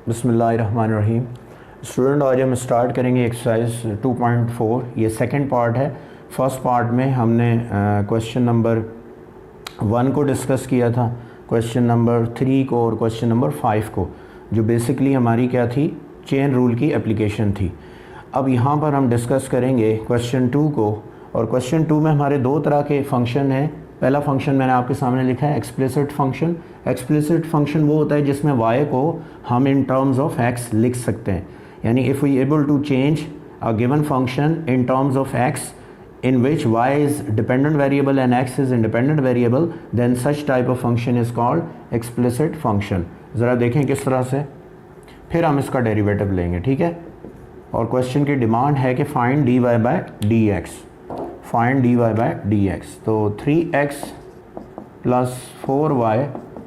बिस्मिल्लाहिर्रहमानिर्रहीम। स्टूडेंट, आज हम स्टार्ट करेंगे एक्सरसाइज 2.4। ये सेकंड पार्ट है। फर्स्ट पार्ट में हमने क्वेश्चन नंबर 1 को डिस्कस किया था, क्वेश्चन नंबर 3 को और क्वेश्चन नंबर 5 को, जो बेसिकली हमारी क्या थी, चेन रूल की एप्लीकेशन थी। अब यहाँ पर हम डिस्कस करेंगे क्वेश्चन 2 को, और क्वेश्चन 2 में हमारे दो तरह के फंक्शन हैं। पहला फंक्शन मैंने आपके सामने लिखा है एक्सप्लिसिट फंक्शन। एक्सप्लिसिट फंक्शन वो होता है जिसमें y को हम इन टर्म्स ऑफ x लिख सकते हैं, यानी if we able to change a given function in terms of x in which y is dependent variable and x is independent variable, then such type of function is called explicit function। ज़रा देखें किस तरह से, फिर हम इसका derivative लेंगे, ठीक है। और क्वेश्चन की डिमांड है कि find dy by dx, find dy by dx। तो 3x plus 4y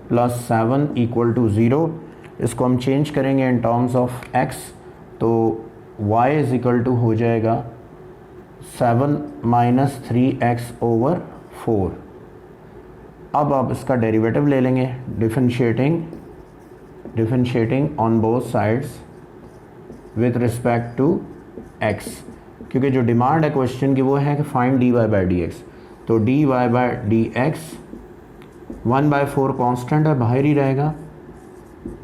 plus 7 equal to 0, इसको हम चेंज करेंगे इन टर्म्स ऑफ x, तो y इज इक्वल टू हो जाएगा 7 माइनस 3x ओवर 4। अब आप इसका डेरिवेटिव ले लेंगे, differentiating on both sides with respect to x, क्योंकि जो डिमांड है क्वेश्चन की वो है कि फाइंड dy बाय dx। तो dy बाय dx 1/4 कांस्टेंट है, बाहर ही रहेगा,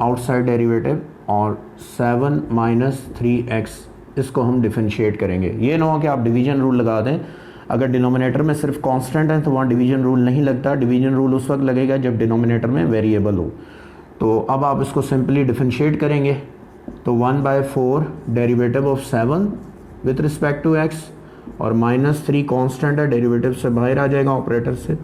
आउटसाइड डेरिवेटिव, और 7 माइनस 3x इसको हम डिफरेंशिएट करेंगे। ये ना हो कि आप डिवीजन रूल लगा दें, अगर डिनोमिनेटर में सिर्फ कांस्टेंट है तो वहाँ डिवीजन रूल नहीं लगता। डिवीजन रूल उस वक्त लगेगा जब डिनोमिनेटर में वेरिएबल हो। तो अब आप इसको सिंपली डिफरेंशिएट करेंगे, तो 1/4 derivative of 7 with respect to x, और माइनस 3 कांस्टेंट है, डेरिवेटिव से बाहर आ जाएगा ऑपरेटर से,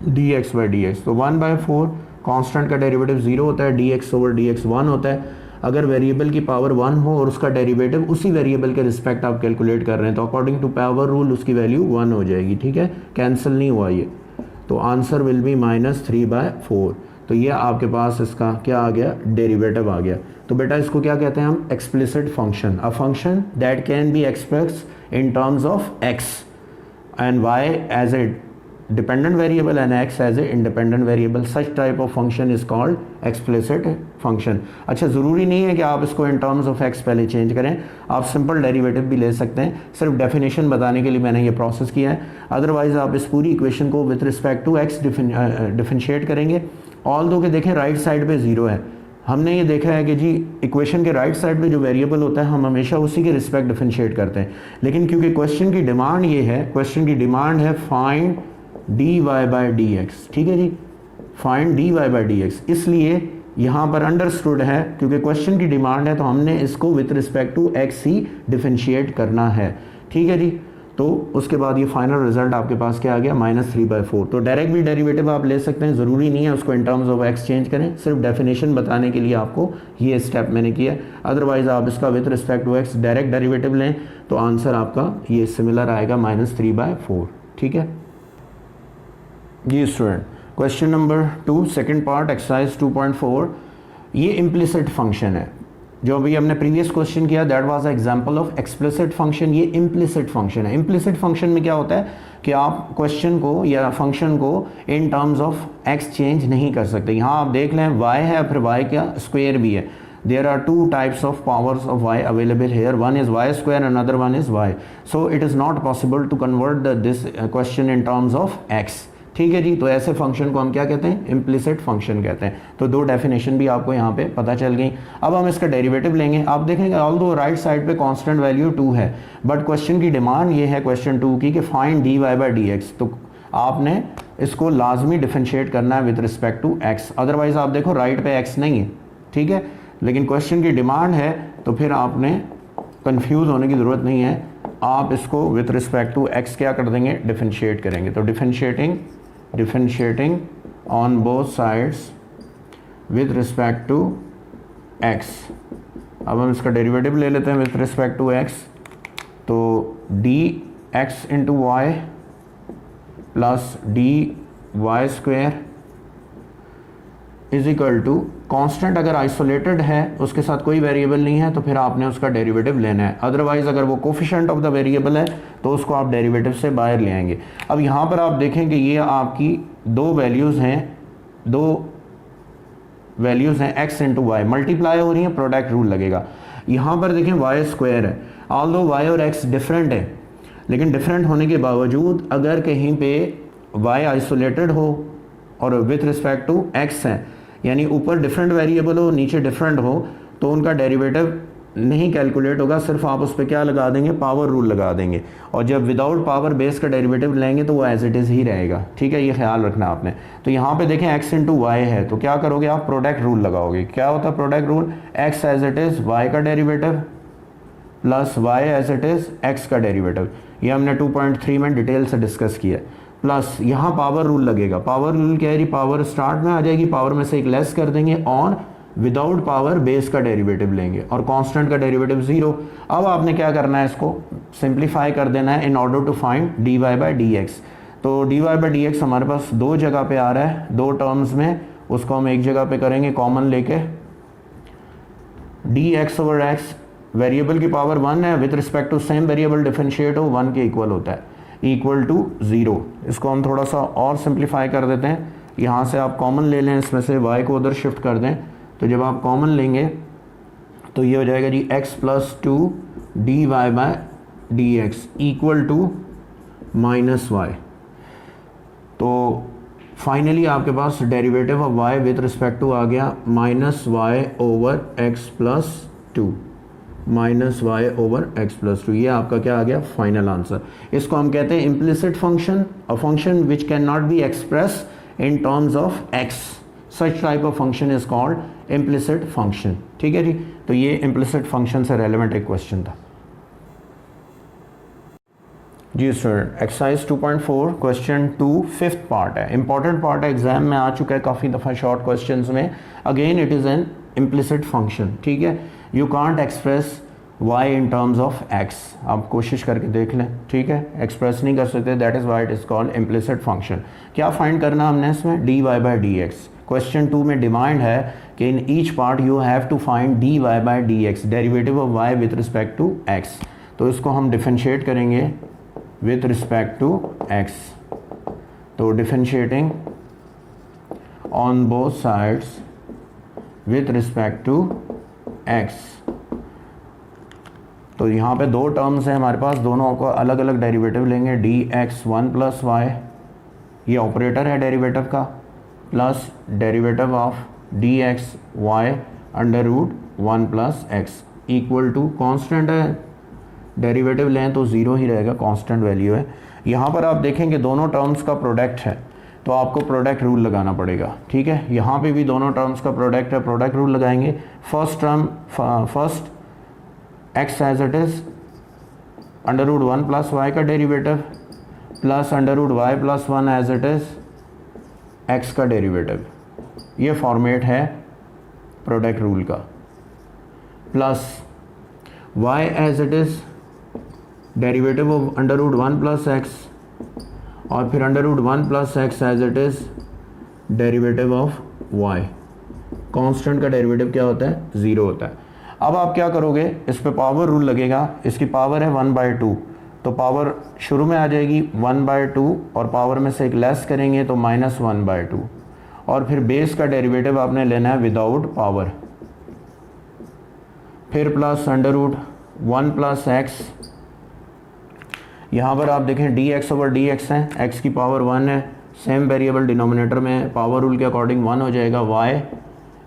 dx बाई dx। तो 1/4 कांस्टेंट का डेरिवेटिव 0 होता है, dx ओवर dx 1 होता है। अगर वेरिएबल की पावर 1 हो और उसका डेरिवेटिव उसी वेरिएबल के रिस्पेक्ट आप कैलकुलेट कर रहे हैं, तो अकॉर्डिंग टू पावर रूल उसकी वैल्यू 1 हो जाएगी, ठीक है, कैंसिल नहीं हुआ ये। तो आंसर विल बी माइनस 3/4। तो ये आपके पास इसका क्या आ गया, डेरिवेटिव आ गया। तो बेटा इसको क्या कहते हैं हम, explicit function, a function that can be express in terms of x and y as a dependent variable and x as a independent variable। such type of function is called explicit function। अच्छा, ज़रूरी नहीं है कि आप इसको in terms of x पहले change करें, आप सिंपल डेरिवेटिव भी ले सकते हैं। सिर्फ डेफिनेशन बताने के लिए मैंने ये प्रोसेस किया है, अदरवाइज़ आप इस पूरी इक्वेशन को with respect to x differentiate करेंगे। ऑल दो के देखें राइट साइड पे 0 है, हमने ये देखा है कि जी इक्वेशन के राइट साइड पे जो वेरिएबल होता है हम हमेशा उसी के रिस्पेक्ट डिफरेंशिएट करते हैं। लेकिन क्योंकि क्वेश्चन की डिमांड ये है, क्वेश्चन की डिमांड है फाइंड dy बाय dx, ठीक है जी, फाइंड dy बाय dx, इसलिए यहाँ पर अंडरस्टूड है क्योंकि क्वेश्चन की डिमांड है तो हमने इसको विथ रिस्पेक्ट टू x ही डिफरेंशिएट करना है, ठीक है जी। तो उसके बाद ये फाइनल रिजल्ट आपके पास क्या आ गया, माइनस 3/4। तो डायरेक्ट भी डेरिवेटिव आप ले सकते हैं, ज़रूरी नहीं है उसको इन टर्म्स ऑफ x चेंज करें, सिर्फ डेफिनेशन बताने के लिए आपको ये स्टेप मैंने किया। अदरवाइज़ आप इसका with respect to x direct derivative लें तो आंसर आपका ये सिमिलर आएगा, माइनस 3/4, ठीक है जी। Student, question number 2 second part exercise 2.4, ये इम्प्लिसिट फंक्शन है। जो अभी हमने प्रीवियस क्वेश्चन किया that was example of explicit function, ये इम्प्लिसिट फंक्शन है। इम्प्लिसिट फंक्शन में क्या होता है कि आप क्वेश्चन को या फंक्शन को इन टर्म्स ऑफ x चेंज नहीं कर सकते। यहाँ आप देख लें y है, फिर y का स्क्वायर भी है। There are two types of powers of y available here. One is y square, another one is y. So it is not possible to convert this question in terms of x. ठीक है जी। तो ऐसे function को हम क्या कहते हैं, इम्प्लिसिट फंक्शन कहते हैं। तो दो डेफिनेशन भी आपको यहाँ पे पता चल गई। अब हम इसका डेरिवेटिव लेंगे। आप देखेंगे ऑल्दो राइट साइड पे कांस्टेंट वैल्यू 2 है, बट क्वेश्चन की डिमांड ये है क्वेश्चन 2 की कि फाइंड dy बाय dx। तो आपने इसको लाजमी डिफरेंशिएट करना है with respect to x, otherwise आप देखो राइट पे x नहीं है, ठीक है। लेकिन क्वेश्चन की डिमांड है तो फिर आपने कंफ्यूज होने की ज़रूरत नहीं है, आप इसको विथ रिस्पेक्ट टू x क्या कर देंगे, डिफरेंशिएट करेंगे। तो differentiating on both sides with respect to x। अब हम इसका डेरिवेटिव ले लेते हैं विथ रिस्पेक्ट टू x, तो dx into y plus dy square is equal to, constant अगर आइसोलेटेड है उसके साथ कोई वेरिएबल नहीं है तो फिर आपने उसका डेरिवेटिव लेना है, अदरवाइज अगर वो कोफिशिएंट ऑफ द वेरिएबल है तो उसको आप डेरिवेटिव से बाहर ले आएंगे। अब यहाँ पर आप देखें कि ये आपकी दो वैल्यूज़ हैं, दो वैल्यूज़ हैं x इंटू वाई, मल्टीप्लाई हो रही हैं, प्रोडक्ट रूल लगेगा। यहाँ पर देखें वाई स्क्वायर है, ऑल्दो वाई और x डिफरेंट है, लेकिन डिफरेंट होने के बावजूद अगर कहीं पे y आइसोलेटेड हो और विथ रिस्पेक्ट टू x है, यानी ऊपर डिफरेंट वेरिएबल हो नीचे डिफरेंट हो, तो उनका डेरिवेटिव नहीं कैलकुलेट होगा, सिर्फ आप उस पर क्या लगा देंगे, पावर रूल लगा देंगे। और जब विदाउट पावर बेस का डेरिवेटिव लेंगे तो वो एज इट इज़ ही रहेगा, ठीक है, ये ख्याल रखना आपने। तो यहाँ पे देखें x इंटू वाई है, तो क्या करोगे आप, प्रोडक्ट रूल लगाओगे। क्या होता है product rule, x as it is y का derivative plus y as it is x का डेरिवेटिव, ये हमने 2.3 में डिटेल से डिस्कस किया। प्लस यहाँ पावर रूल लगेगा। पावर रूल क्या है जी, पावर स्टार्ट में आ जाएगी, पावर में से एक लेस कर देंगे और विदाउट पावर बेस का डेरिवेटिव लेंगे और कांस्टेंट का डेरिवेटिव 0। अब आपने क्या करना है, इसको सिंप्लीफाई कर देना है in order to find dy by d x. तो dy बाई डी एक्स हमारे पास दो जगह पे आ रहा है, दो टर्म्स में, उसको हम एक जगह पे करेंगे कॉमन लेके, dx ओवर x, वेरिएबल की पावर 1 है, with respect to same variable differentiate हो 1 के इक्वल होता है, इक्वल टू 0। इसको हम थोड़ा सा और सिंप्लीफाई कर देते हैं, यहाँ से आप कॉमन ले लें, इसमें से y को उधर शिफ्ट कर दें, तो जब आप कॉमन लेंगे तो ये हो जाएगा जी x plus 2 dy by d x equal to minus y. तो फाइनली आपके पास derivative of y with respect to आ गया minus y over x plus 2, minus y over x plus 2, ये आपका क्या आ गया, फाइनल आंसर। इसको हम कहते हैं implicit function, a function which can not be express in terms of x। Such type of function is called implicit function, ठीक है जी। तो ये इम्प्लिसिट फंक्शन से रेलेवेंट एक क्वेश्चन था जी student. Exercise 2.4 question 2 fifth part है, इंपॉर्टेंट पार्ट है, एग्जाम में आ चुका है काफ़ी दफ़ा शॉर्ट क्वेश्चंस में। Again it is an implicit function, ठीक है। You can't express y in terms of x, आप कोशिश करके देख लें, ठीक है, एक्सप्रेस नहीं कर सकते, that is why it is called implicit function. क्या फाइंड करना हमने इसमें, dy by d x. Question 2 में डिमांड है कि in each part you have to find dy by d x, derivative of y with respect to x। तो इसको हम डिफरेंशिएट करेंगे विथ रिस्पेक्ट टू x, तो differentiating on both sides with respect to x। तो यहाँ पे दो terms हैं हमारे पास, दोनों को अलग अलग डेरिवेटिव लेंगे, dx 1 प्लस वाई, ये ऑपरेटर है डेरिवेटिव का, plus derivative of dx y under root 1 plus x equal to, constant है, डेरिवेटिव लें तो 0 ही रहेगा, कांस्टेंट वैल्यू है। यहाँ पर आप देखेंगे दोनों टर्म्स का प्रोडक्ट है, तो आपको प्रोडक्ट रूल लगाना पड़ेगा, ठीक है। यहाँ पे भी दोनों टर्म्स का प्रोडक्ट है, प्रोडक्ट रूल लगाएंगे। First term, first x as it is under root 1 plus y का derivative plus under root y plus 1 as it is x का डेरिवेटिव, ये फॉर्मेट है प्रोडक्ट रूल का, plus y as it is derivative of under root 1 plus x और फिर under root 1 plus x as it is derivative of y। Constant का derivative क्या होता है, 0 होता है। अब आप क्या करोगे, इस पे पावर रूल लगेगा, इसकी पावर है 1/2, तो पावर शुरू में आ जाएगी 1/2 और पावर में से एक लेस करेंगे तो -1/2, और फिर बेस का डेरिवेटिव आपने लेना है विदाउट पावर, फिर plus under root 1 plus x. यहाँ पर आप देखें dx ओवर dx है, x की पावर 1 है, सेम वेरिएबल डिनोमिनेटर में, पावर रूल के अकॉर्डिंग 1 हो जाएगा y,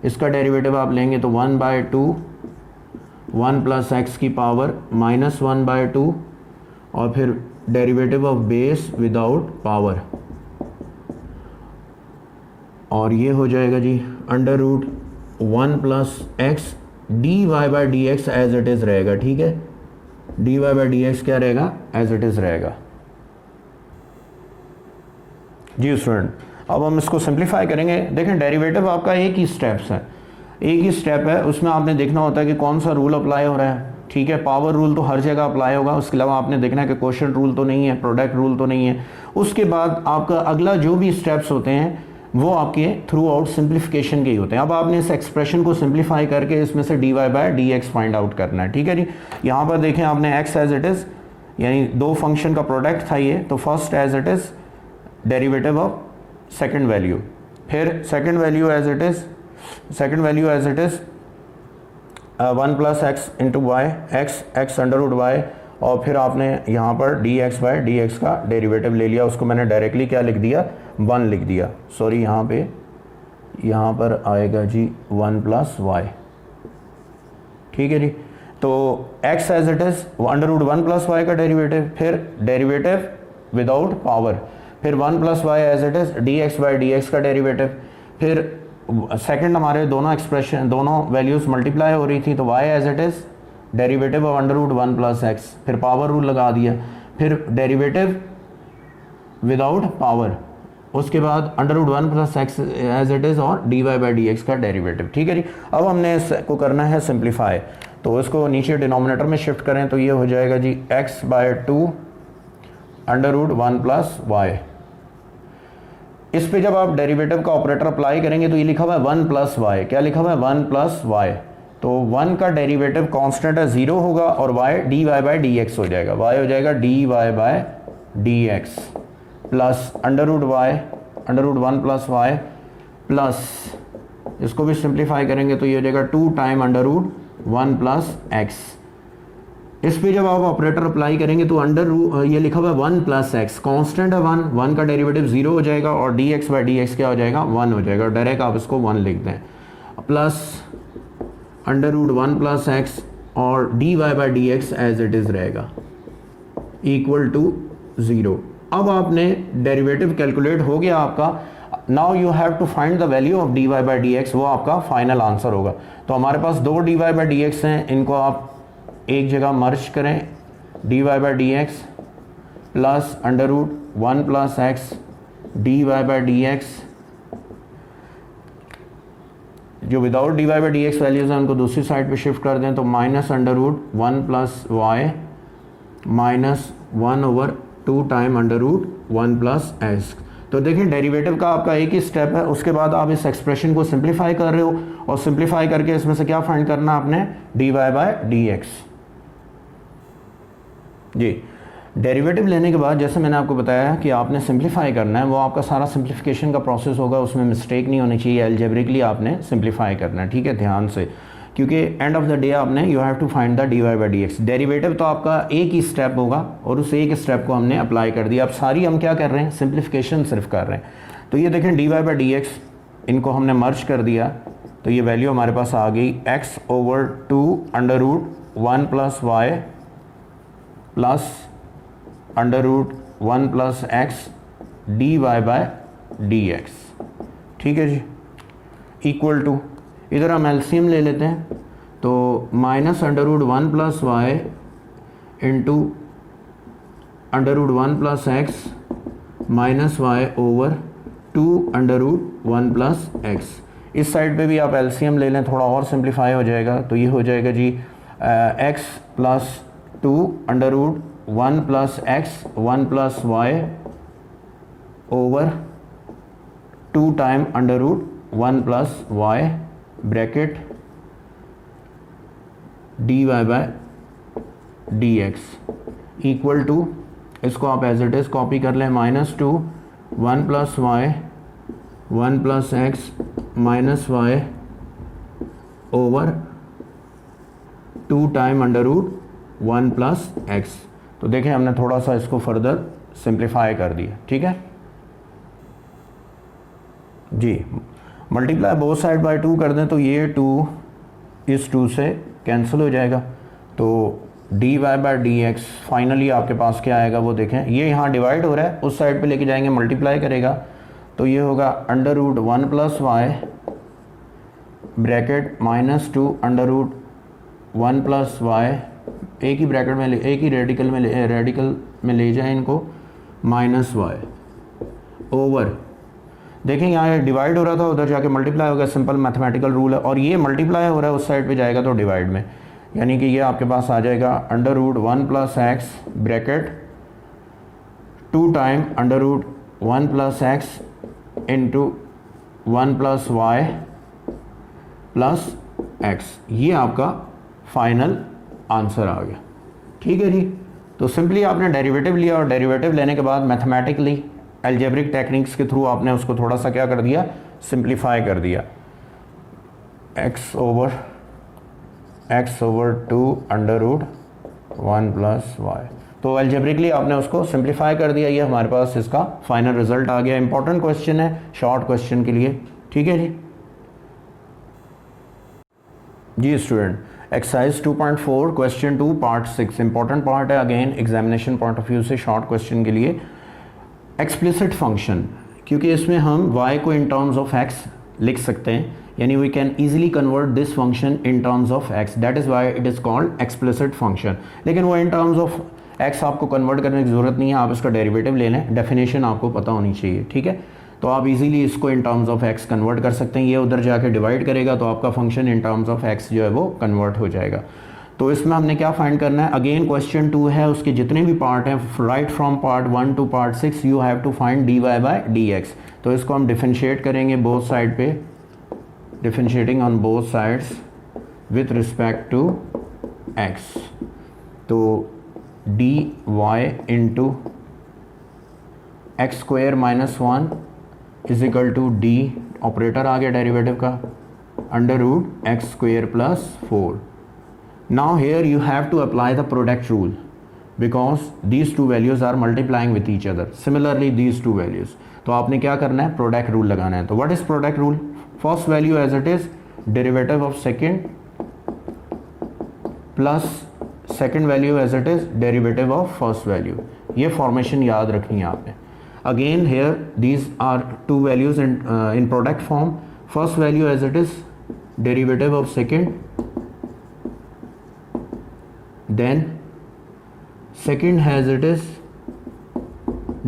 इसका डेरिवेटिव आप लेंगे तो 1/2 1 प्लस एक्स की पावर -1/2 और फिर derivative of base without power, और ये हो जाएगा जी under root 1 plus x dy by d x as it is रहेगा, ठीक है, dy बाई डी एक्स क्या रहेगा, एज इट इज़ रहेगा जी स्टूडेंट। अब हम इसको सिंप्लीफाई करेंगे। देखें डेरिवेटिव आपका एक ही स्टेप्स है, एक ही स्टेप है, उसमें आपने देखना होता है कि कौन सा रूल अप्लाई हो रहा है, ठीक है। पावर रूल तो हर जगह अप्लाई होगा, उसके अलावा आपने देखना है कि क्वोशिएंट रूल तो नहीं है, प्रोडक्ट रूल तो नहीं है। उसके बाद आपका अगला जो भी स्टेप्स होते हैं वो आपके थ्रू आउट सिंप्लीफिकेशन के ही होते हैं। अब आपने इस एक्सप्रेशन को सिंप्लीफाई करके इसमें से dy by d x find out करना है, ठीक है जी। यहाँ पर देखें आपने x एज इट इज़, यानी दो फंक्शन का प्रोडक्ट था ये, तो first as it is derivative of second value, फिर second value as it is second value as it is 1 plus x into y, x under root y, और फिर आपने यहाँ पर d x by d x का derivative ले लिया, उसको मैंने डायरेक्टली क्या लिख दिया, 1 लिख दिया। सॉरी यहाँ पर आएगा जी 1 प्लस वाई, ठीक है जी। तो x as it is under root 1 plus y का डेरिवेटिव, फिर डेरिवेटिव विदाउट पावर, फिर 1 plus y as it is d x by d x का डेरिवेटिव, फिर सेकंड हमारे दोनों एक्सप्रेशन दोनों वैल्यूज़ मल्टीप्लाई हो रही थी, तो y as it is derivative of under root 1 plus x, फिर पावर रूल लगा दिया, फिर डेरिवेटिव विदाउट पावर, उसके बाद under root 1 plus x as it is और d y by d x का डेरिवेटिव, ठीक है जी। अब हमने इसको करना है सिंप्लीफाई, तो इसको नीचे डिनोमिनेटर में शिफ्ट करें तो ये हो जाएगा जी x by 2 under root 1 plus y. इस पे जब आप डेरिवेटिव का ऑपरेटर अप्लाई करेंगे तो ये लिखा हुआ है 1 प्लस वाई, क्या लिखा हुआ है 1 प्लस वाई, तो 1 का डेरिवेटिव कांस्टेंट है 0 होगा और y d y by d x हो जाएगा, y हो जाएगा d y by d x plus under root 1 plus y plus, इसको भी सिंप्लीफाई करेंगे तो ये हो जाएगा 2 time under root 1 plus x. इस पे जब आप ऑपरेटर अप्लाई करेंगे तो अंडर ये लिखा हुआ है 1 प्लस एक्स, कॉन्स्टेंट है 1 का डेरिवेटिव 0 हो जाएगा और D x by d x क्या हो जाएगा 1 हो जाएगा, डायरेक्ट आप इसको 1 लिख दें, plus under root 1 plus x और d y by d x as it is रहेगा इक्वल टू 0। अब आपने डेरिवेटिव कैलकुलेट हो गया आपका, now you have to find the value of d y by d x, वो आपका फाइनल आंसर होगा। तो हमारे पास 2 d y by d x हैं, इनको आप एक जगह मर्ज करें, d y by d x plus under root 1 plus x d y by d x, जो without d y by d x values हैं उनको दूसरी साइड पे शिफ्ट कर दें, तो minus under root 1 plus y minus 1 over 2 time under root 1 plus x. तो देखें डेरिवेटिव का आपका एक ही स्टेप है, उसके बाद आप इस एक्सप्रेशन को सिंप्लीफाई कर रहे हो और सिंप्लीफाई करके इसमें से क्या फाइंड करना आपने, d y by d x जी। डेरिवेटिव लेने के बाद जैसे मैंने आपको बताया कि आपने सिंप्लीफाई करना है, वो आपका सारा सिंप्लीफिकेशन का प्रोसेस होगा, उसमें मिस्टेक नहीं होनी चाहिए, अलजेब्रिकली आपने सिंप्लीफाई करना है, ठीक है, ध्यान से, क्योंकि एंड ऑफ द डे आपने you have to find the d y by d x. Derivative तो आपका एक ही स्टेप होगा और उस एक स्टेप को हमने अप्लाई कर दिया। अब सारी हम क्या कर रहे हैं, सिंप्लीफिकेशन सिर्फ कर रहे हैं। तो ये देखें d y by d x, इनको हमने मर्ज कर दिया, तो ये वैल्यू हमारे पास आ गई x over 2 under root 1 plus y plus under root 1 plus x d y by d x, ठीक है जी, इक्वल टू, इधर हम एलसीएम ले लेते हैं, तो minus under root 1 plus y into under root 1 plus x minus y over 2 under root 1 plus x. इस side पे भी आप एलसीएम ले लें, थोड़ा और सिंप्लीफाई हो जाएगा, तो ये हो जाएगा जी x plus 2 under root 1 plus x 1 plus y over 2 time under root 1 plus y bracket d y by d x equal to, इसको आप एज इट इज़ कॉपी कर लें, -2 1 plus y 1 plus x minus y over 2 time under root 1 plus x. तो देखें हमने थोड़ा सा इसको फर्दर सिंप्लीफाई कर दिया, ठीक है जी। मल्टीप्लाई बोथ साइड बाय 2 कर दें तो ये 2 इस 2 से कैंसिल हो जाएगा, तो d y by d x finally आपके पास क्या आएगा वो देखें, ये यहाँ डिवाइड हो रहा है, उस साइड पे लेके जाएंगे मल्टीप्लाई करेगा, तो ये होगा under root 1 plus y bracket -2 under root 1 plus y, एक ही ब्रैकेट में एक ही रेडिकल में ले जाए इनको, माइनस वाई ओवर, देखें यहाँ डिवाइड हो रहा था, उधर जाके मल्टीप्लाई हो गया, सिंपल मैथमेटिकल रूल है, और ये मल्टीप्लाई हो रहा है उस साइड पे जाएगा तो डिवाइड में, यानी कि ये आपके पास आ जाएगा under root 1 plus x bracket 2 time under root 1 plus x into 1 plus y plus x, ये आपका फाइनल आंसर आ गया, ठीक है जी। तो सिंपली आपने डेरिवेटिव लिया और डेरिवेटिव लेने के बाद मैथमेटिकली अलजेब्रिक टेक्निक्स के थ्रू आपने उसको थोड़ा सा क्या कर दिया, सिंप्लीफाई कर दिया। X over 2 under root 1 plus y. तो एल्जेब्रिकली आपने उसको सिंप्लीफाई कर दिया, ये हमारे पास इसका फाइनल रिजल्ट आ गया। इंपॉर्टेंट क्वेश्चन है शॉर्ट क्वेश्चन के लिए, ठीक है जी student. Exercise 2.4 question 2 part 6 important part है, again examination point of view से शॉर्ट क्वेश्चन के लिए। एक्सप्लिसिट फंक्शन, क्योंकि इसमें हम y को इन टर्म्स ऑफ x लिख सकते हैं, यानी we can easily convert this function in terms of x, that is why it is called explicit function. लेकिन वो इन टर्म्स ऑफ x आपको कन्वर्ट करने की ज़रूरत नहीं है, आप इसका डेरिवेटिव ले लें, डेफिनेशन आपको पता होनी चाहिए, ठीक है। तो आप इजीली इसको इन टर्म्स ऑफ x कन्वर्ट कर सकते हैं, ये उधर जाके डिवाइड करेगा तो आपका function in terms of x जो है वो कन्वर्ट हो जाएगा। तो इसमें हमने क्या फाइंड करना है, अगेन क्वेश्चन 2 है, उसके जितने भी पार्ट हैं right from part 1 to part 6 you have to find dy by dx। तो इसको हम डिफरेंशिएट करेंगे बोथ साइड पे, differentiating on both sides with respect to x। तो dy into x square minus 1 is equal to d, operator आ गया derivative का, under root x square plus 4। Now here you have to apply the product rule because these two values are multiplying with each other. Similarly these two values. तो आपने क्या करना है, product rule लगाना है। तो what is product rule? First value as it is derivative of second plus second value as it is derivative of first value. ये formation याद रखनी है आपने। Again here these are two values in product form. First value as it is derivative of second, then second has it is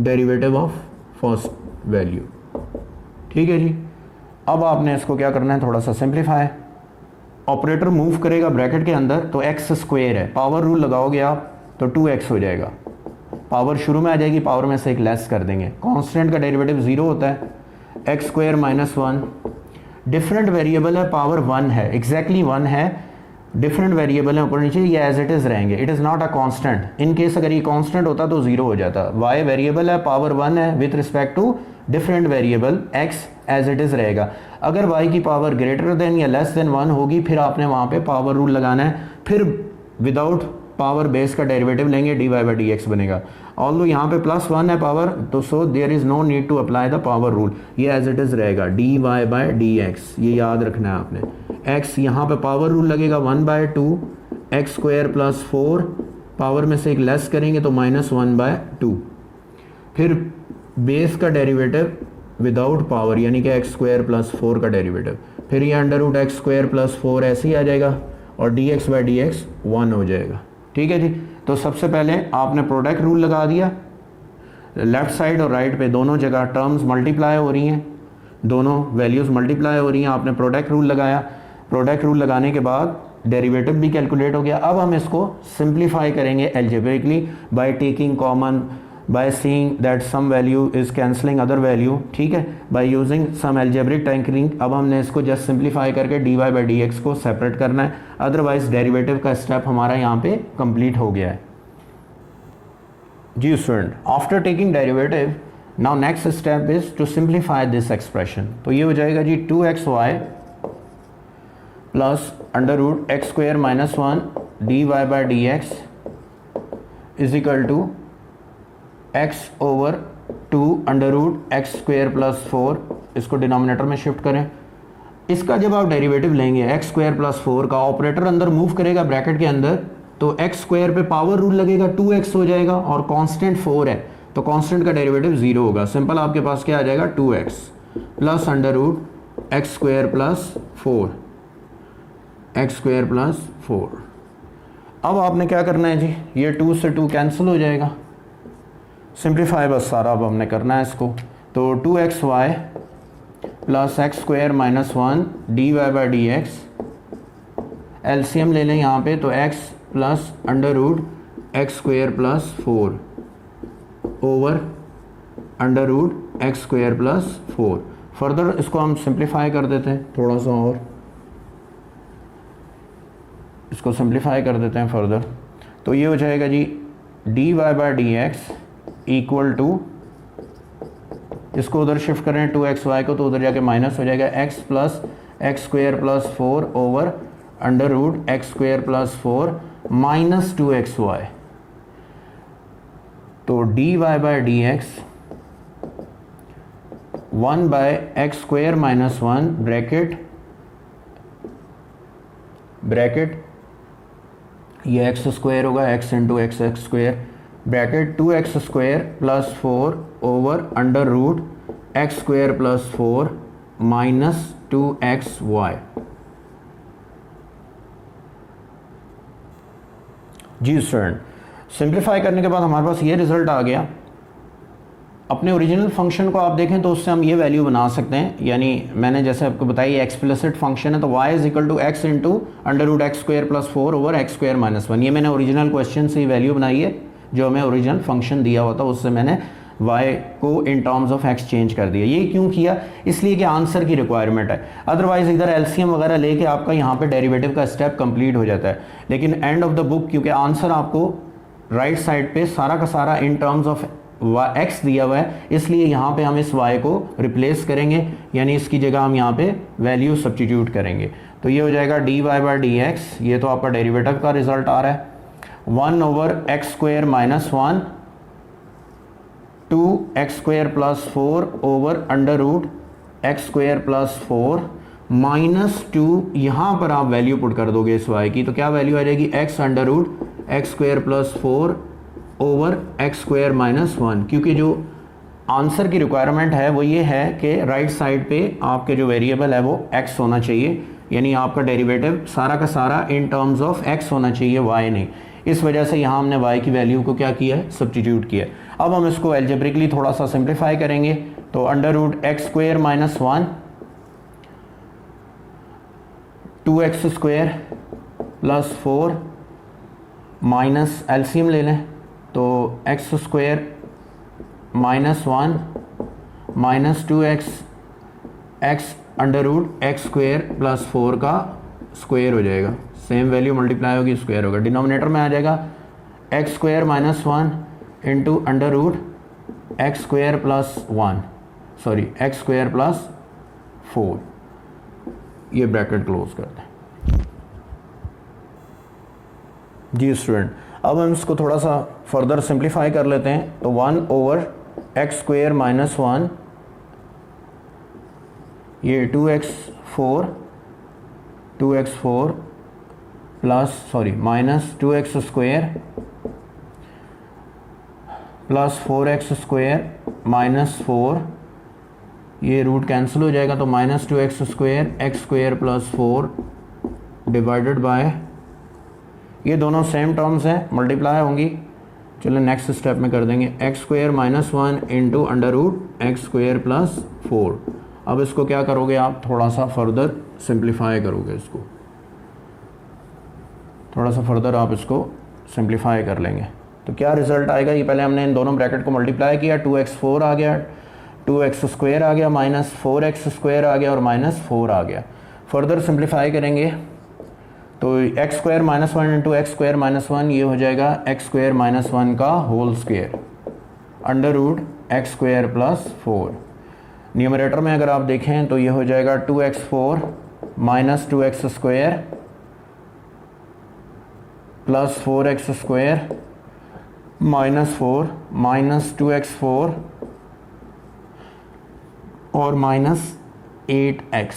derivative of first value, ठीक है जी। अब आपने इसको क्या करना है, थोड़ा सा सिंप्लीफाई, ऑपरेटर मूव करेगा ब्रैकेट के अंदर, तो एक्स स्क्वायर है, पावर रूल लगाओगे आप तो 2x हो जाएगा, पावर शुरू में आ जाएगी, पावर में से एक लेस कर देंगे, कांस्टेंट का डेरिवेटिव 0 होता है, x square minus 1, different variable है, पावर 1 है, एग्जैक्टली 1 है, डिफरेंट वेरिएबल है ऊपर नीचे, ये एज इट इज़ रहेंगे, it is not a constant. In case अगर ये कांस्टेंट होता तो 0 हो जाता। y वेरिएबल है, पावर 1 है, with respect to different variable x as it is रहेगा। अगर y की पावर ग्रेटर देन या लेस देन 1 होगी, फिर आपने वहाँ पे पावर रूल लगाना है, फिर विदाउट पावर बेस का डेरिवेटिव लेंगे, dy बाई dx बनेगा। ऑल्दो यहाँ पे +1 है पावर, तो so there is no need to apply the power rule, ये एज इट इज़ रहेगा dy बाई dx, ये याद रखना है आपने। x यहाँ पे पावर रूल लगेगा 1/2 एक्स स्क्वायर प्लस 4, पावर में से एक लेस करेंगे तो -1/2, फिर बेस का डेरिवेटिव विदाउट पावर यानी कि एक्स स्क्वायर प्लस 4 का डेरिवेटिव, फिर ये under root x square plus 4 ऐसे ही आ जाएगा और dx बाई dx 1 हो जाएगा, ठीक है जी। तो सबसे पहले आपने प्रोडक्ट रूल लगा दिया, लेफ्ट साइड और राइट पे दोनों जगह टर्म्स मल्टीप्लाई हो रही हैं, दोनों वैल्यूज़ मल्टीप्लाई हो रही हैं, आपने प्रोडक्ट रूल लगाया, प्रोडक्ट रूल लगाने के बाद डेरिवेटिव भी कैलकुलेट हो गया। अब हम इसको सिंप्लीफाई करेंगे algebraically by taking common, by seeing that some value is cancelling other value, ठीक है, by using some algebraic technique. अब हमने इसको जस्ट सिंप्लीफाई करके dy बाई dx को सेपरेट करना है, अदरवाइज डेरिवेटिव का स्टेप हमारा यहाँ पे कंप्लीट हो गया है जी student. After taking derivative now next step is to simplify this expression. तो ये हो जाएगा जी 2xy plus under root x square minus 1 dy by dx is equal to x over 2 under root x square plus 4, इसको denominator में shift करें। इसका जब आप डेरिवेटिव लेंगे एक्स स्क्वायर प्लस 4 का, ऑपरेटर अंदर मूव करेगा ब्रैकेट के अंदर, तो एक्स स्क्वायर पे पावर रूल लगेगा 2x हो जाएगा और कांस्टेंट 4 है, तो कांस्टेंट का डेरिवेटिव 0 होगा। सिंपल आपके पास क्या आ जाएगा 2x plus under root x square plus 4, x square plus 4। अब आपने क्या करना है जी, ये 2 से 2 कैंसिल हो जाएगा, सिंप्लीफाई बस सारा अब हमने करना है इसको। तो 2xy plus x square minus 1 dy by dx, LCM ले लें यहाँ पे, तो x plus under root x square plus 4 over under root x square plus 4। Further इसको हम सिंप्लीफाई कर देते हैं थोड़ा सा, और इसको सिंप्लीफाई कर देते हैं फर्दर। तो ये हो जाएगा जी dy by dx equal to, इसको उधर शिफ्ट करें 2xy को, तो उधर जाके माइनस हो जाएगा x plus x square plus 4 over under root x square plus 4 minus 2xy। तो dy by d x 1 by x square minus 1 bracket ये एक्स स्क्वायर होगा, x into x square bracket 2x square plus 4 over under root x square plus 4 minus 2xy। जी student, simplify करने के बाद हमारे पास ये result आ गया। अपने ओरिजिनल फंक्शन को आप देखें तो उससे हम ये वैल्यू बना सकते हैं, यानी मैंने जैसे आपको बताई एक्सप्लिसिट फंक्शन है तो y is equal to x into under root x square plus 4 over x square minus 1। ये मैंने ओरिजिनल क्वेश्चन से ही वैल्यू बनाई है, जो हमें ओरिजिनल फंक्शन दिया हुआ था उससे मैंने y को इन टर्म्स ऑफ x चेंज कर दिया। ये क्यों किया? इसलिए कि आंसर की रिक्वायरमेंट है, अदरवाइज इधर एलसीएम वगैरह लेके आपका यहाँ पे डेरिवेटिव का स्टेप कंप्लीट हो जाता है। लेकिन एंड ऑफ द बुक क्योंकि आंसर आपको राइट साइड पे सारा का सारा इन टर्म्स ऑफ x दिया हुआ है, इसलिए यहाँ पे हम इस y को रिप्लेस करेंगे, यानी इसकी जगह हम यहाँ पे वैल्यू सब्स्टिट्यूट करेंगे। तो ये हो जाएगा dy बाय डी एक्स, ये तो आपका डेरिवेटिव का रिजल्ट आ रहा है, 1 over x square minus 1 2 x square plus 4 over under root x square plus 4 minus 2। यहाँ पर आप वैल्यू पुट कर दोगे इस y की, तो क्या वैल्यू आ जाएगी? X under root x square plus 4 over x square minus 1। क्योंकि जो आंसर की रिक्वायरमेंट है वो ये है कि राइट साइड पे आपके जो वेरिएबल है वो x होना चाहिए, यानी आपका डेरिवेटिव सारा का सारा इन टर्म्स ऑफ x होना चाहिए, y नहीं। इस वजह से यहाँ हमने y की वैल्यू को क्या किया है? सब्स्टिट्यूट किया। अब हम इसको एल्जेब्रिकली थोड़ा सा सिंप्लीफाई करेंगे, तो under root x square minus 1 2x square plus 4 minus LCM ले लें, तो x square minus 1 minus 2x x under root x square plus 4 का स्क्वायर हो जाएगा, सेम वैल्यू मल्टीप्लाई होगी स्क्वायर होगा, डिनोमिनेटर में आ जाएगा x square minus 1 into under root x square plus 1 sorry x square plus 4। ये ब्रैकेट क्लोज करते हैं। जी स्टूडेंट, अब हम इसको थोड़ा सा फर्दर सिंप्लीफाई कर लेते हैं, तो 1 ओवर एक्स स्क्वायर माइनस 1 ये 2x4 plus sorry minus 2x square plus 4x square minus 4, ये रूट कैंसिल हो जाएगा, तो minus 2x square x square plus 4 divided by, ये दोनों सेम टर्म्स हैं, मल्टीप्लाई होंगी। चलो नेक्स्ट स्टेप में कर देंगे x square minus 1 into under root x square plus 4। अब इसको क्या करोगे आप? थोड़ा सा फर्दर सिंप्लीफाई करोगे, इसको थोड़ा सा फर्दर आप इसको सिंप्लीफाई कर लेंगे, तो क्या रिजल्ट आएगा? ये पहले हमने इन दोनों ब्रैकेट को मल्टीप्लाई किया, 2x4 आ गया, 2x स्क्वायर आ गया, माइनस 4x स्क्वायर आ गया और माइनस 4 आ गया। फर्दर सिंप्लीफाई करेंगे तो x square minus 1 into x square minus 1, ये हो जाएगा एक्स स्क्वायर माइनस 1 का whole square under root x square plus 4। Numerator में अगर आप देखें तो ये हो जाएगा 2x4 minus 2x square plus 4x square minus 4 minus 2x4 और माइनस 8x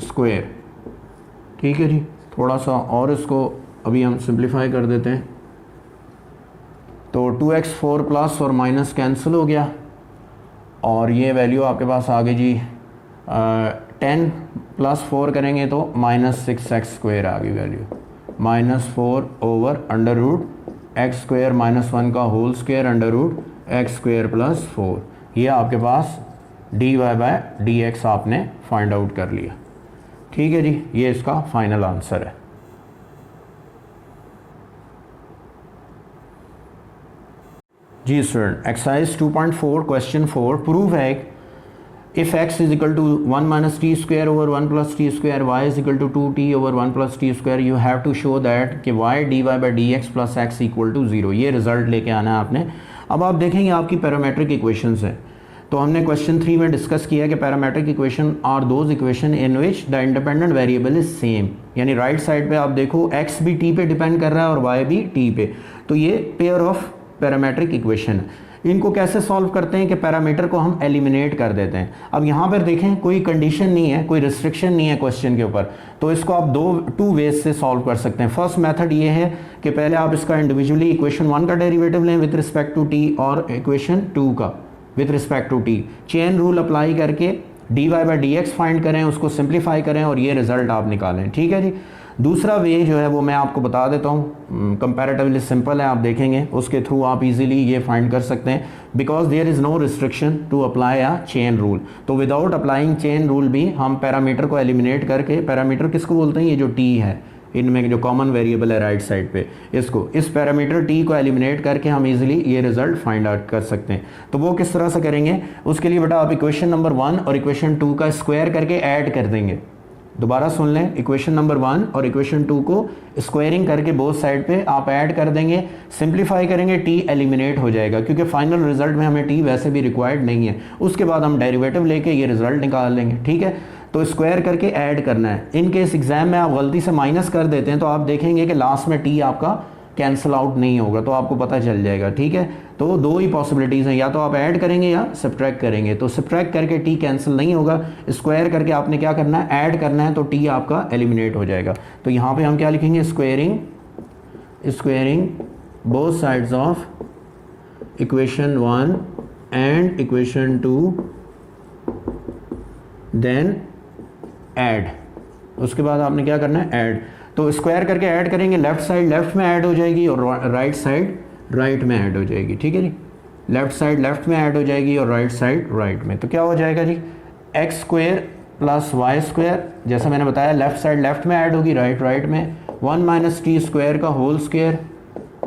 स्क्वायर। ठीक है जी, थोड़ा सा और इसको अभी हम सिंप्लीफाई कर देते हैं, तो 2x4 प्लस और माइनस कैंसिल हो गया और ये वैल्यू आपके पास आ गई जी 10 प्लस 4 करेंगे तो माइनस 6x स्क्वायर आ गई value, minus 4 over under root x square minus 1 का whole square under root x square plus 4। ये आपके पास dy बाय डी एक्स आपने फाइंड आउट कर लिया। ठीक है जी, ये इसका फाइनल आंसर है। जी स्टूडेंट, एक्सरसाइज 2.4 क्वेश्चन 4 प्रूव है if x is equal to 1 minus t square over 1 plus t square, y is equal to 2t over 1 plus t square, you have to show that कि y dy by d x plus x equal to 0। ये result लेके आना है आपने। अब आप देखेंगे आपकी पैरामेट्रिक इक्वेशंस हैं, तो हमने क्वेश्चन 3 में डिस्कस किया कि parametric equation are those equation in which the independent variable is same, यानी राइट साइड पे आप देखो x भी t पे डिपेंड कर रहा है और y भी t पे, तो ये पेयर ऑफ पैरामेट्रिक इक्वेशन। इनको कैसे सॉल्व करते हैं कि पैरामीटर को हम एलिमिनेट कर देते हैं। अब यहाँ पर देखें कोई कंडीशन नहीं है, कोई रिस्ट्रिक्शन नहीं है क्वेश्चन के ऊपर, तो इसको आप टू वेज से सॉल्व कर सकते हैं। फर्स्ट मेथड ये है कि पहले आप इसका इंडिविजुअली इक्वेशन 1 का डेरिवेटिव लें विद रिस्पेक्ट टू t और इक्वेशन 2 का with respect to t, chain rule apply करके dy by d x find करें, उसको सिंप्लीफाई करें और ये रिजल्ट आप निकालें। ठीक है जी। दूसरा वे जो है वो मैं आपको बता देता हूँ, कंपैरेटिवली सिंपल है, आप देखेंगे उसके थ्रू आप इजीली ये फाइंड कर सकते हैं, because there is no restriction to apply a chain rule. तो विदाउट अप्लाइंग चेन रूल भी हम पैरामीटर को एलिमिनेट करके, पैरामीटर किसको बोलते हैं, ये जो t है इनमें जो कॉमन वेरिएबल है राइट साइड पे, इसको इस पैरामीटर t को एलिमिनेट करके हम इजीली ये रिजल्ट फाइंड आउट कर सकते हैं। तो वो किस तरह से करेंगे, उसके लिए बेटा आप इक्वेशन नंबर 1 और इक्वेशन 2 का स्क्वायर करके ऐड कर देंगे। दोबारा सुन लें, इक्वेशन नंबर 1 और इक्वेशन 2 को स्क्वायरिंग करके बोथ साइड पे आप ऐड कर देंगे, सिंप्लीफाई करेंगे, t एलिमिनेट हो जाएगा क्योंकि फाइनल रिजल्ट में हमें t वैसे भी रिक्वायर्ड नहीं है। उसके बाद हम डेरिवेटिव लेके ये रिजल्ट निकाल लेंगे। ठीक है, तो स्क्वायर करके ऐड करना है। इन केस एग्जाम में आप गलती से माइनस कर देते हैं तो आप देखेंगे कि लास्ट में t आपका कैंसिल आउट नहीं होगा, तो आपको पता चल जाएगा। ठीक है, तो दो ही पॉसिबिलिटीज़ हैं, या तो आप ऐड करेंगे या सब्ट्रैक्ट करेंगे। तो सब्ट्रैक्ट करके t कैंसिल नहीं होगा, स्क्वायर करके आपने क्या करना है, ऐड करना है, तो t आपका एलिमिनेट हो जाएगा। तो यहाँ पे हम क्या लिखेंगे, squaring both sides of equation 1 and equation 2 then add. उसके बाद आपने क्या करना है, ऐड। तो स्क्वायर करके ऐड करेंगे, लेफ्ट साइड लेफ्ट में ऐड हो जाएगी और राइट साइड राइट में ऐड हो जाएगी। ठीक है जी, लेफ्ट साइड लेफ्ट में ऐड हो जाएगी और राइट साइड राइट में। तो क्या हो जाएगा जी, x square plus y square, जैसा मैंने बताया लेफ्ट साइड लेफ्ट में ऐड होगी, राइट राइट में, 1 माइनस टी स्क्वायर का whole square,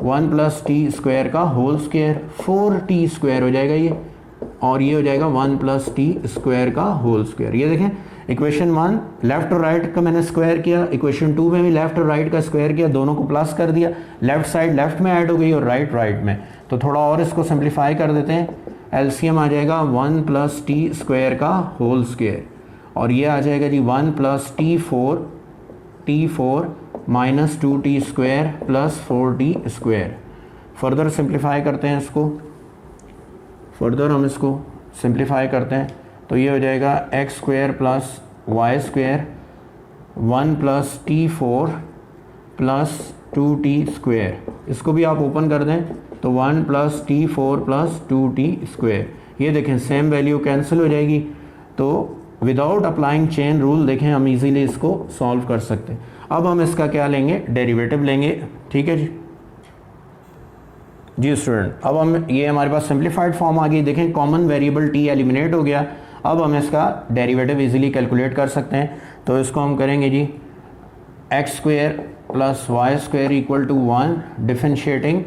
1 plus t square का होल स्क्वायर, 4t स्क्वायर हो जाएगा ये, और ये हो जाएगा 1 प्लस टी स्क्वायर का होल स्क्वायर। ये देखें इक्वेशन 1 लेफ्ट और राइट का मैंने स्क्वायर किया, इक्वेशन 2 में भी लेफ्ट और राइट का स्क्वायर किया, दोनों को प्लस कर दिया, लेफ्ट साइड लेफ्ट में ऐड हो गई और राइट राइट में। तो थोड़ा और इसको सिंप्लीफाई कर देते हैं, एलसीएम आ जाएगा 1 प्लस टी स्क्वायर का होल स्क्वायर, और ये आ जाएगा जी 1 plus t4 minus 2t square plus 4t square. Further simplify करते हैं इसको, फर्दर हम इसको सिंप्लीफाई करते हैं, तो ये हो जाएगा x square plus y square 1 plus t4 plus 2t square. इसको भी आप ओपन कर दें तो 1 plus t4 plus 2t square. ये देखें सेम वैल्यू कैंसिल हो जाएगी, तो विदाउट अप्लाइंग चेन रूल देखें हम इजीली इसको सॉल्व कर सकते हैं। अब हम इसका क्या लेंगे, डेरिवेटिव लेंगे। ठीक है जी स्टूडेंट, अब हम ये हमारे पास सिंप्लीफाइड फॉर्म आ गई। देखें कॉमन वेरिएबल t एलिमिनेट हो गया, अब हम इसका डेरिवेटिव इजीली कैलकुलेट कर सकते हैं। तो इसको हम करेंगे जी x square plus y square equal to 1 differentiating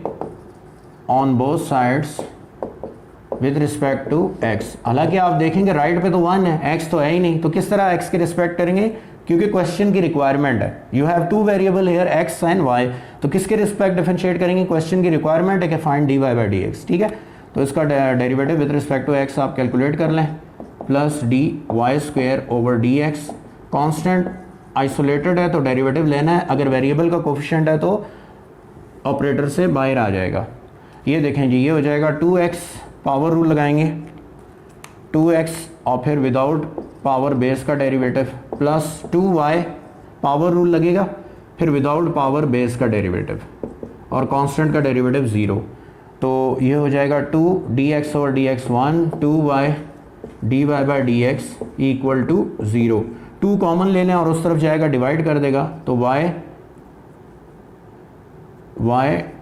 on both sides with respect to x। हालांकि आप देखेंगे राइट पे तो 1 है, x तो है ही नहीं, तो किस तरह x के रिस्पेक्ट करेंगे, क्योंकि क्वेश्चन की रिक्वायरमेंट है, you have two variable here x and y, तो किसके रिस्पेक्ट डिफरेंशिएट करेंगे, क्वेश्चन की रिक्वायरमेंट है कि find dy by d x. ठीक है, तो इसका derivative with respect to x आप कैलकुलेट कर लें, plus d y square over d x. Constant isolated है तो डेरिवेटिव लेना है, अगर वेरिएबल का कोफिशिएंट है तो ऑपरेटर से बाहर आ जाएगा। ये देखें जी, ये हो जाएगा 2x, पावर रूल लगाएंगे 2x और फिर विदाउट पावर बेस का derivative, plus 2y power rule लगेगा, फिर विदाउट पावर बेस का डेरिवेटिव, और कांस्टेंट का डेरिवेटिव 0। तो ये हो जाएगा 2 dx over dx 1, 2y dy by d x equal to 0। 2 common ले लें और उस तरफ जाएगा डिवाइड कर देगा, तो y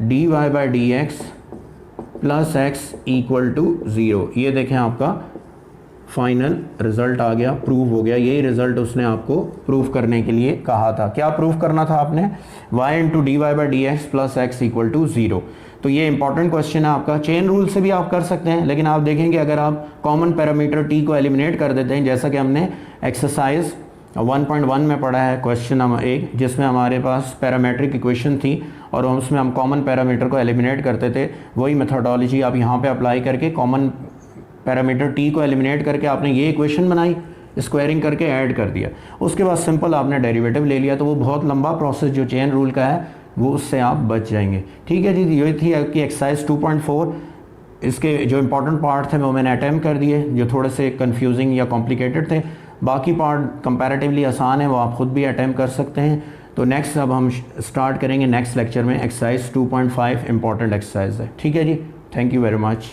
dy by d x plus x equal to 0। ये देखें आपका फाइनल रिजल्ट आ गया, प्रूव हो गया। यही रिजल्ट उसने आपको प्रूव करने के लिए कहा था। क्या प्रूव करना था आपने, y into d y by d x plus x equal to 0। तो ये इंपॉर्टेंट क्वेश्चन है आपका। चेन रूल से भी आप कर सकते हैं, लेकिन आप देखेंगे अगर आप कॉमन पैरामीटर t को एलिमिनेट कर देते हैं, जैसा कि हमने एक्सरसाइज 1.1 में पढ़ा है क्वेश्चन नंबर 1, जिसमें हमारे पास पैरामेट्रिक इक्वेशन थी और उसमें हम कॉमन पैरामीटर को एलिमिनेट करते थे, वही मेथोडोलॉजी आप यहाँ पे अप्लाई करके कॉमन पैरामीटर टी को एलिमिनेट करके आपने ये इक्वेशन बनाई, स्क्वायरिंग करके ऐड कर दिया, उसके बाद सिंपल आपने डेरिवेटिव ले लिया, तो वो बहुत लंबा प्रोसेस जो चेन रूल का है वो उससे आप बच जाएंगे। ठीक है जी, ये थी आपकी एक्सरसाइज 2.4। इसके जो इंपॉर्टेंट पार्ट थे वो मैंने अटैम्प्ट कर दिए, जो थोड़े से कंफ्यूजिंग या कॉम्प्लिकेटेड थे। बाकी पार्ट कंपैरेटिवली आसान है, वो आप ख़ुद भी अटैम्प्ट कर सकते हैं। तो नेक्स्ट अब हम स्टार्ट करेंगे नेक्स्ट लेक्चर में एक्सरसाइज 2.5 इंपॉर्टेंट एक्सरसाइज है। ठीक है जी, थैंक यू वेरी मच।